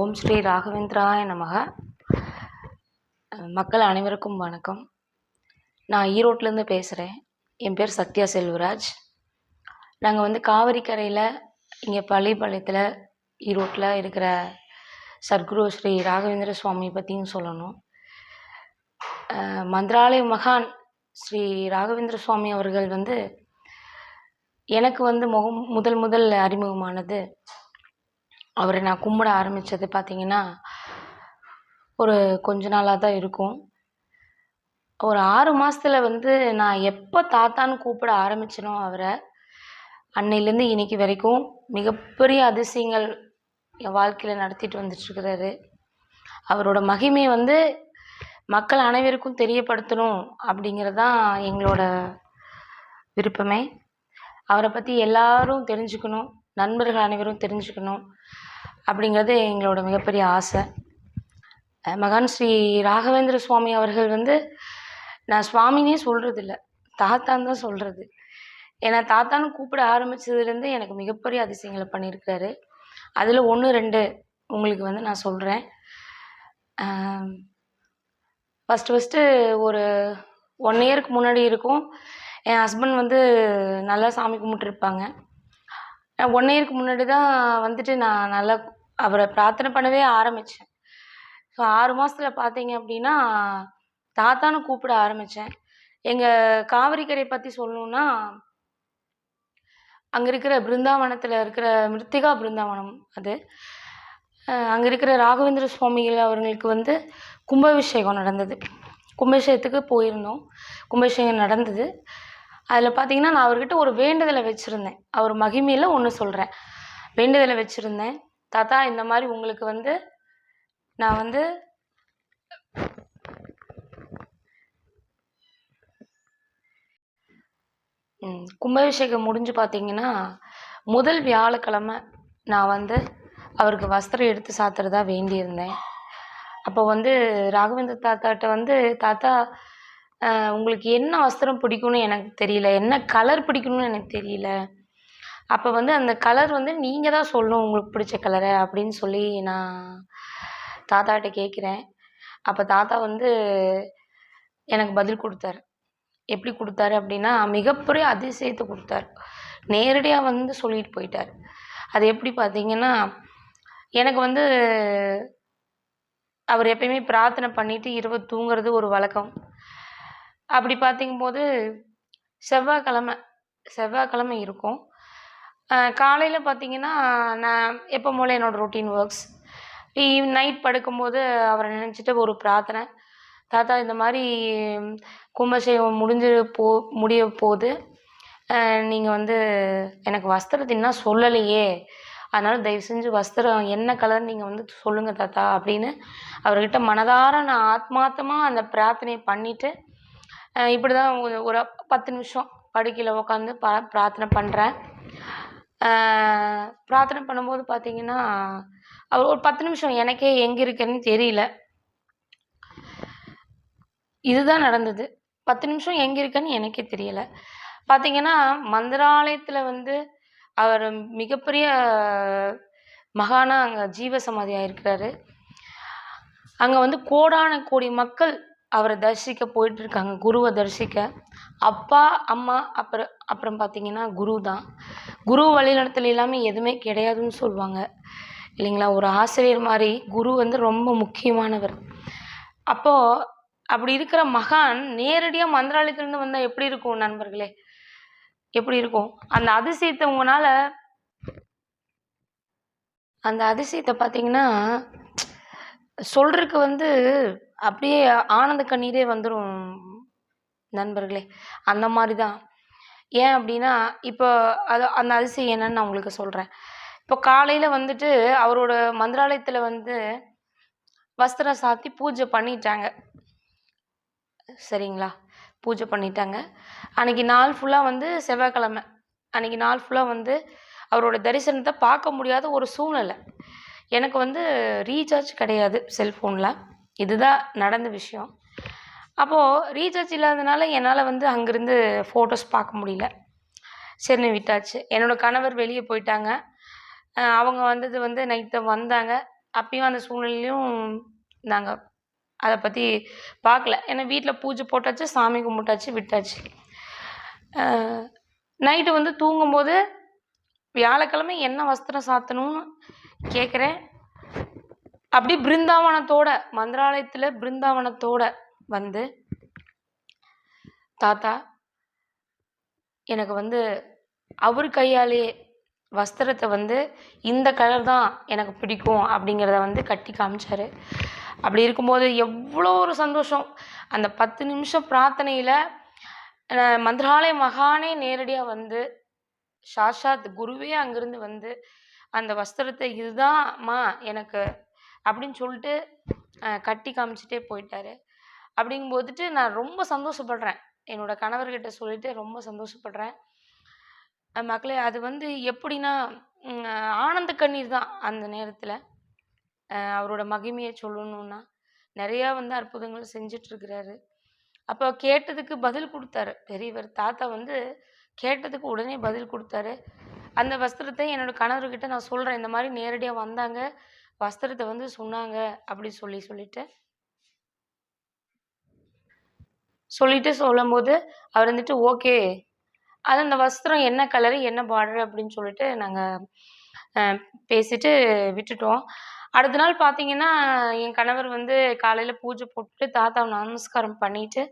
ஓம் ஸ்ரீ ராகவேந்திராய நமக. மக்கள் அனைவருக்கும் வணக்கம். நான் ஈரோட்டிலேருந்து பேசுகிறேன். என் பேர் சத்யா செல்வராஜ். நாங்கள் வந்து காவிரி கரையில் இங்கே பள்ளிப்பாளையத்தில் ஈரோட்டில் இருக்கிற சத்குரு ஸ்ரீ ராகவேந்திர சுவாமி பற்றியும் சொல்லணும். மந்திராலய மகான் ஸ்ரீ ராகவேந்திர சுவாமி அவர்கள் வந்து எனக்கு வந்து முதல் அறிமுகமானது, அவரை நான் கும்பிட ஆரம்பித்தது பார்த்திங்கன்னா ஒரு கொஞ்ச நாளாக தான் இருக்கும். ஒரு 6 மாதத்தில் வந்து நான் எப்போ தாத்தான்னு கூப்பிட ஆரம்பித்தனோ அவரை, அன்னையிலேருந்து இன்னைக்கு வரைக்கும் மிகப்பெரிய அதிசயங்கள் என் வாழ்க்கையில் நடத்திட்டு வந்துட்டுருக்கிறாரு. அவரோட மகிமை வந்து மக்கள் அனைவருக்கும் தெரியப்படுத்தணும் அப்படிங்கிறது தான் எங்களோட விருப்பமே. அவரை பற்றி எல்லாரும் தெரிஞ்சுக்கணும், நண்பர்கள் அனைவரும் தெரிஞ்சுக்கணும் அப்படிங்கிறது எங்களோட மிகப்பெரிய ஆசை. மகான் ஸ்ரீ ராகவேந்திர சுவாமி அவர்கள் வந்து நான் சுவாமினே சொல்கிறதில்ல, தாத்தான்னு தான் சொல்கிறது. ஏன்னா தாத்தான்னு கூப்பிட ஆரம்பித்ததுலேருந்து எனக்கு மிகப்பெரிய அதிசயங்களை பண்ணியிருக்கிறாரு. அதில் 1, 2 உங்களுக்கு வந்து நான் சொல்கிறேன். ஃபஸ்ட்டு ஒரு 1 இயருக்கு முன்னாடி இருக்கும், என் ஹஸ்பண்ட் வந்து நல்லா சாமி கும்பிட்டுருப்பாங்க. 1 இயருக்கு முன்னாடி தான் வந்துட்டு நான் நல்லா அவரை பிரார்த்தனை பண்ணவே ஆரம்பித்தேன். ஸோ 6 மாதத்தில் பார்த்தீங்க அப்படின்னா தாத்தான்னு கூப்பிட ஆரம்பித்தேன். எங்கள் காவிரிக்கரை பற்றி சொல்லணுன்னா, அங்கே இருக்கிற பிருந்தாவனத்தில் இருக்கிற மிருத்திகா பிருந்தாவனம் அது. அங்கே இருக்கிற ராகவேந்திர சுவாமிகள் அவர்களுக்கு வந்து கும்பாபிஷேகம் நடந்தது. கும்பாபிஷேகத்துக்கு போயிருந்தோம். கும்பாபிஷேகம் நடந்தது. அதில் பார்த்தீங்கன்னா நான் அவர்கிட்ட ஒரு வேண்டுதலை வச்சுருந்தேன். அவர் மகிமையில் ஒன்று சொல்கிறேன். வேண்டுதலை வச்சுருந்தேன், தாத்தா இந்த மாதிரி உங்களுக்கு வந்து நான் வந்து கும்பாபிஷேகம் முடிஞ்சு பார்த்தீங்கன்னா முதல் வியாழக்கிழமை நான் வந்து அவருக்கு வஸ்திரம் எடுத்து சாத்துறதா வேண்டியிருந்தேன். அப்போ வந்து ராகவேந்திர தாத்தாட்ட வந்து, தாத்தா உங்களுக்கு என்ன வஸ்திரம் பிடிக்கும்னு எனக்கு தெரியல, என்ன கலர் பிடிக்கணும்னு எனக்கு தெரியல, அப்போ வந்து அந்த கலர் வந்து நீங்கள் தான் சொல்லணும் உங்களுக்கு பிடிச்ச கலரை அப்படின்னு சொல்லி நான் தாத்தாட்ட கேட்குறேன். அப்போ தாத்தா வந்து எனக்கு பதில் கொடுத்தாரு. எப்படி கொடுத்தாரு அப்படின்னா, மிகப்பெரிய அதிசயத்தை கொடுத்தாரு. நேரடியாக வந்து சொல்லிட்டு போயிட்டார். அது எப்படி பார்த்தீங்கன்னா, எனக்கு வந்து அவர் எப்பயுமே பிரார்த்தனை பண்ணிவிட்டு இரவு தூங்குறது ஒரு வழக்கம். அப்படி பார்த்திங்கும்போது செவ்வாய்க்கிழமை இருக்கும். காலையில் பார்த்திங்கன்னா நான் எப்போ போல் என்னோடய ரொட்டீன் ஒர்க்ஸ், நைட் படுக்கும்போது அவரை நினச்சிட்டு ஒரு பிரார்த்தனை, தாத்தா இந்த மாதிரி கும்பாபிஷேகம் முடிய போகுது, நீங்கள் வந்து எனக்கு வஸ்திரத்தை இன்னும் சொல்லலையே, அதனால் தயவு செஞ்சு வஸ்திரம் என்ன கலர் நீங்கள் வந்து சொல்லுங்கள் தாத்தா அப்படின்னு அவர்கிட்ட மனதார நான் ஆத்மார்த்தமாக அந்த பிரார்த்தனையை பண்ணிவிட்டு, இப்படி தான் ஒரு 10 நிமிஷம் படுக்கையில் உட்காந்து பிரார்த்தனை பண்ணுறேன். பிரார்த்தனை பண்ணும்போது பார்த்திங்கன்னா அவர் ஒரு 10 நிமிஷம் எனக்கே எங்கே இருக்கேன்னு தெரியல. இதுதான் நடந்தது. 10 நிமிஷம் எங்கே இருக்கேன்னு எனக்கே தெரியலை. பார்த்திங்கன்னா மந்திராலயத்தில் வந்து அவர் மிகப்பெரிய மகானாக அங்கே ஜீவசமாதி ஆகிருக்கிறாரு. அங்கே வந்து கோடான கோடி மக்கள் அவரை தரிசிக்க போயிட்டுருக்காங்க, குருவை தரிசிக்க. அப்பா அம்மா அப்புறம் பார்த்திங்கன்னா குரு தான். குரு வழிநடத்தல் இல்லாமல் எதுவுமே கிடையாதுன்னு சொல்லுவாங்க இல்லைங்களா. ஒரு ஆசிரியர் மாதிரி குரு வந்து ரொம்ப முக்கியமானவர். அப்போது அப்படி இருக்கிற மகான் நேரடியாக மந்திராலயத்துலேருந்து வந்தால் எப்படி இருக்கும் நண்பர்களே, எப்படி இருக்கும்? அந்த அதிசயத்தை பார்த்தீங்கன்னா சொல்கிறதுக்கு வந்து அப்படியே ஆனந்த கண்ணீரே வந்துடும் நண்பர்களே. அந்த மாதிரி தான். ஏன் அப்படின்னா, இப்போ அந்த அதிசயம் என்னன்னு நான் உங்களுக்கு சொல்கிறேன். இப்போ காலையில் வந்துட்டு அவரோட மந்திராலயத்தில் வந்து வஸ்திரம் சாத்தி பூஜை பண்ணிட்டாங்க, சரிங்களா. பூஜை பண்ணிட்டாங்க. அன்றைக்கி நாள் ஃபுல்லாக வந்து செவ்வாய்க்கிழமை, அன்றைக்கி நாள் ஃபுல்லாக வந்து அவரோட தரிசனத்தை பார்க்க முடியாத ஒரு சூழ்நிலை. எனக்கு வந்து ரீசார்ஜ் கிடையாது செல்ஃபோனில், இதுதான் நடந்த விஷயம். அப்போது ரீசார்ஜ் இல்லாதனால என்னால் வந்து அங்கேருந்து ஃபோட்டோஸ் பார்க்க முடியல. சரின்னு விட்டாச்சு. என்னோடய கணவர் வெளியே போயிட்டாங்க. அவங்க வந்தது வந்து நைட்டு வந்தாங்க. அப்பயும் அந்த சூழ்நிலையிலும் நாங்க அத பத்தி பார்க்கல. ஏன்னா வீட்ல பூஜை போட்டாச்சு, சாமி கும்பிட்டாச்சு, விட்டாச்சு. அ நைட்டு வந்து தூங்கும்போது வியாழக்கிழமை என்ன வஸ்திரம் சாத்தணும்னு கேட்குறேன். அப்படியே பிருந்தாவனத்தோட, மந்திராலயத்துல பிருந்தாவனத்தோட வந்து, தாத்தா எனக்கு வந்து அவர் கையாலேயே வஸ்திரத்த வந்து இந்த கலர் தான் எனக்கு பிடிக்கும் அப்படிங்கிறத வந்து கட்டி காமிச்சாரு. அப்படி இருக்கும்போது எவ்வளோ ஒரு சந்தோஷம். அந்த 10 நிமிஷம் பிரார்த்தனையில மந்திராலய மகானே நேரடியா வந்து, சாக்ஷாத் குருவே அங்கிருந்து வந்து, அந்த வஸ்திரத்த இதுதான்மா எனக்கு அப்படின்னு சொல்லிட்டு கட்டி காமிச்சுட்டே போயிட்டாரு. அப்படிங்கும்போதுட்டு நான் ரொம்ப சந்தோஷப்படுறேன். என்னோட கணவர்கிட்ட சொல்லிட்டு ரொம்ப சந்தோஷப்படுறேன். மக்களே அது வந்து எப்படின்னா, ஆனந்த கண்ணீர் தான் அந்த நேரத்துல. அவரோட மகிமைய சொல்லணும்னா, நெறையா வந்து அற்புதங்கள் செஞ்சுட்ருக்கிறாரு. அப்போ கேட்டதுக்கு பதில் குடுத்தாரு. பெரியவர் தாத்தா வந்து கேட்டதுக்கு உடனே பதில் குடுத்தாரு. அந்த வஸ்திரத்த என்னோட கணவர்கிட்ட நான் சொல்றேன். இந்த மாரி நேரடியா வந்தாங்க. வஸ்திரத்த வந்து சொன்னாங்க அப்படி சொல்லும்போது, அவர் வந்துட்டு ஓகே. அது அந்த வஸ்திரம் என்ன கலரு, என்ன பார்டர் அப்படின்னு சொல்லிட்டு நாங்க அ பேசிட்டு விட்டுட்டோம். அடுத்த நாள் பார்த்தீங்கன்னா, என் கணவர் வந்து காலையில பூஜை போட்டுட்டு, தாத்தாவ நமஸ்காரம் பண்ணிட்டு,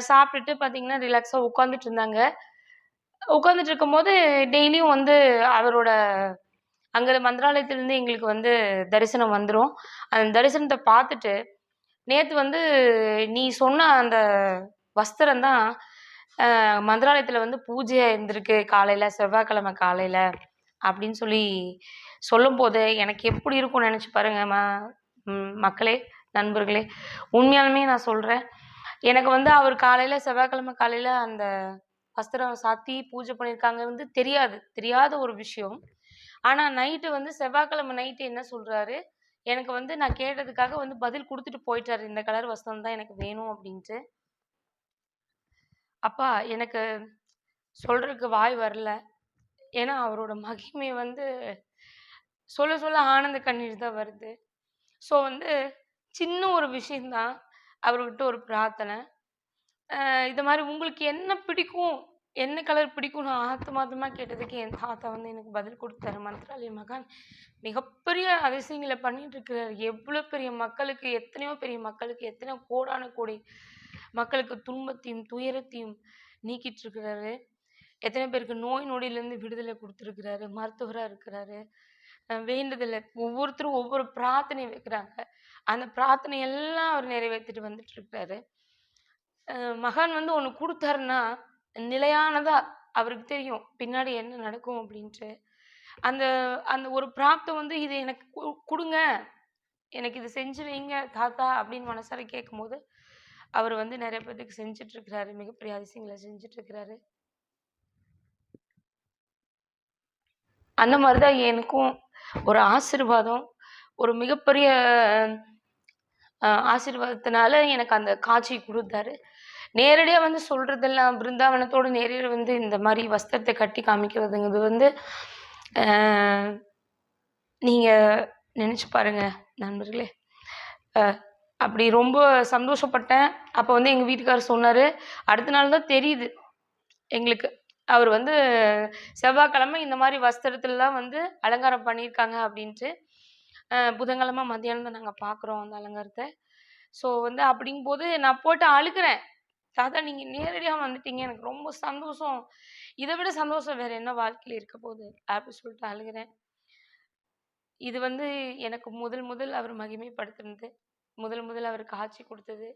சாப்பிட்டுட்டு பார்த்தீங்கன்னா, ரிலாக்ஸா உட்காந்துட்டு இருந்தாங்க. உட்காந்துட்டு இருக்கும்போது, டெய்லியும் வந்து அவரோட அங்க மந்திராலயத்திலருந்து எங்களுக்கு வந்து தரிசனம் வந்துரும். அந்த தரிசனத்த பார்த்துட்டு, நேத்து வந்து நீ சொன்ன அந்த வஸ்திரம் தான் மந்திராலயத்தில வந்து பூஜையா இருந்திருக்கு காலையில, செவ்வாய்க்கிழமை காலையில அப்படின்னு சொல்லும்போது, எனக்கு எப்படி இருக்கும்னு நெனச்சு பாருங்க மக்களே, நண்பர்களே. உண்மையாலுமே நான் சொல்றேன். எனக்கு வந்து அவர் காலையில செவ்வாய்க்கிழமை காலையில அந்த வஸ்திரம் சாத்தி பூஜை பண்ணியிருக்காங்க வந்து தெரியாது. தெரியாத ஒரு விஷயம். ஆனா நைட்டு வந்து செவ்வாய்க்கிழமை நைட்டு என்ன சொல்றாரு, எனக்கு வந்து நான் கேட்டதுக்காக வந்து பதில் குடுத்துட்டு போயிட்டாரு. இந்த கலர் வஸ்திரம் தான் எனக்கு வேணும் அப்டின்ட்டு. அப்பா எனக்கு சொல்றதுக்கு வாய் வரல. ஏன்னா அவரோட மகிமை வந்து சொல்ல சொல்ல ஆனந்த கண்ணீர் தான் வருது. ஸோ வந்து சின்ன ஒரு விஷயம் தான். அவர்கிட்ட ஒரு பிரார்த்தனை. இது மாரி உங்களுக்கு என்ன பிடிக்கும்? என்ன கலர் பிடிக்கும்னு ஆத்மார்த்தமா கேட்டதுக்கு என் தாத்தா வந்து எனக்கு பதில் குடுத்தாரு. மந்த்ராலய மகான் மிகப்பெரிய அதிசயங்கள பண்ணிட்டு இருக்கிறாரு. எவ்வளோ பெரிய மக்களுக்கு, எத்தனையோ பெரிய மக்களுக்கு, எத்தனையோ கோடான கோடி மக்களுக்கு துன்பத்தையும், துயரத்தையும் நீக்கிட்டு இருக்கிறாரு. எத்தனை பேருக்கு நோய் நொடியிலேருந்து விடுதலை குடுத்துருக்கிறாரு. மருத்துவரா இருக்கிறாரு. வேண்டுதல ஒவ்வொருத்தரும் ஒவ்வொரு பிரார்த்தனை வைக்கிறாங்க. அந்த பிரார்த்தனை எல்லாம் அவர் நிறைவேத்திட்டு வந்துட்டு இருக்கிறாரு. மகான் வந்து ஒண்ணு குடுத்தாருன்னா, நிலையானதா அவருக்கு தெரியும். பின்னாடி என்ன நடக்கும் அப்டின்ட்டு. அந்த அந்த ஒரு பிராப்தம் வந்து இது எனக்கு குடுங்க. எனக்கு இது செஞ்சு வைங்க தாத்தா அப்படின்னு மனசார கேட்கும்போது, அவர் வந்து நெறைய பேத்துக்கு செஞ்சுட்டு இருக்கிறாரு. மிகப்பெரிய அதிசயங்கள செஞ்சுட்டு இருக்கிறாரு. அந்த மாரி தான் எனக்கும் ஒரு ஆசீர்வாதம், ஒரு மிகப்பெரிய ஆசீர்வாதத்தினால எனக்கு அந்த காட்சி குடுத்தாரு. நேரடியா வந்து சொல்றதெல்லாம் பிருந்தாவனத்தோட நேரடியா வந்து இந்த மாரி வஸ்திரத்த கட்டி காமிக்கிறதுங்கிறது வந்து, அ நீங்க நெனச்சு பாருங்க நண்பர்களே. அ அப்படி ரொம்ப சந்தோஷப்பட்டேன். அப்ப வந்து எங்க வீட்டுக்காரர் சொன்னாரு. அடுத்த நாள் தான் தெரியுது எங்களுக்கு. அவரு வந்து செவ்வாய்க்கிழமை இந்த மாரி வஸ்திரத்துல தான் வந்து அலங்காரம் பண்ணியிருக்காங்க அப்படின்ட்டு. புதன்கிழமை மத்தியானம் தான் நாங்க பார்க்குறோம் அந்த அலங்காரத்த. ஸோ வந்து அப்படிங்கும்போது நான் போட்டு அழுகுறேன். தாத்தா நீங்க நேரடியா வந்துட்டீங்க. எனக்கு ரொம்ப சந்தோஷம். இத விட சந்தோஷம் வேற என்ன வாழ்க்கையில இருக்க போகுது? அப்படி சொல்லிட்டு அழுகுறேன். இது வந்து எனக்கு முதல் முதல் அவர் மகிமைப்படுத்துனது. முதல் முதல் அவர் காட்சி குடுத்தது.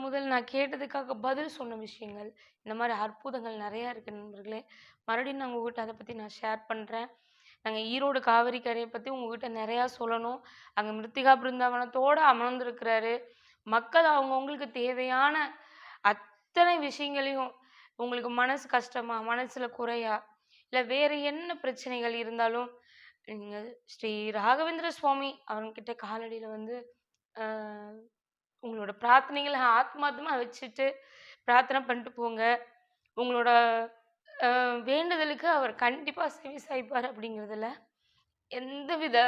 முதல் நான் கேட்டதுக்காக பதில் சொன்ன விஷயங்கள். இந்த மாரி அற்புதங்கள் நெறையா இருக்கு நண்பர்களே. மறுபடியும் நான் உங்ககிட்ட அத பத்தி நான் ஷேர் பண்றேன். நாங்க ஈரோடு காவிரி கரைய பத்தி உங்ககிட்ட நெறையா சொல்லணும். அங்க மிருத்திகா பிருந்தாவனத்தோட அமர்ந்திருக்கிறாரு. மக்கள் அவங்கவங்களுக்கு தேவையான அத்தனை விஷயங்களையும் உங்களுக்கு மனசு கஷ்டமா, மனசுல குறையா, இல்ல வேற என்ன பிரச்சனைகள் இருந்தாலும், நீங்க ஸ்ரீ ராகவேந்திர சுவாமி அவங்ககிட்ட காலடியில வந்து அ உங்களோட பிரார்த்தனைகள ஆத்மார்த்தமா வச்சுட்டு பிரார்த்தனை பண்ணிட்டு போங்க. உங்களோட வேண்டுதலுக்கு அவர் கண்டிப்பா செவி சாய்ப்பார் அப்படிங்கிறதுல எந்தவித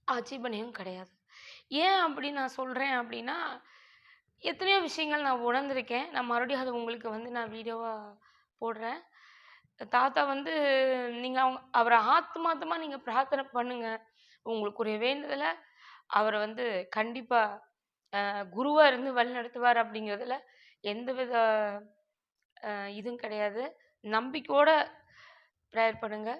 ஆட்சேபனையும் கிடையாது. ஏன் அப்படி நான் சொல்றேன் அப்படின்னா, எத்தனையோ விஷயங்கள் நான் உணர்ந்திருக்கேன். நான் மறுபடியும் அத உங்களுக்கு வந்து நான் வீடியோவா போடுறேன். தாத்தா வந்து நீங்க அவர ஆத்மார்த்தமா நீங்க பிரார்த்தனை பண்ணுங்க. உங்களுக்குரிய வேண்டுதல அவர வந்து கண்டிப்பா குருவா இருந்து வழிநடத்துவார் அப்படிங்கிறதுல எந்தவித இதுவும் கிடையாது. நம்பிக்கையோட ப்ரேயர் பண்ணுங்க.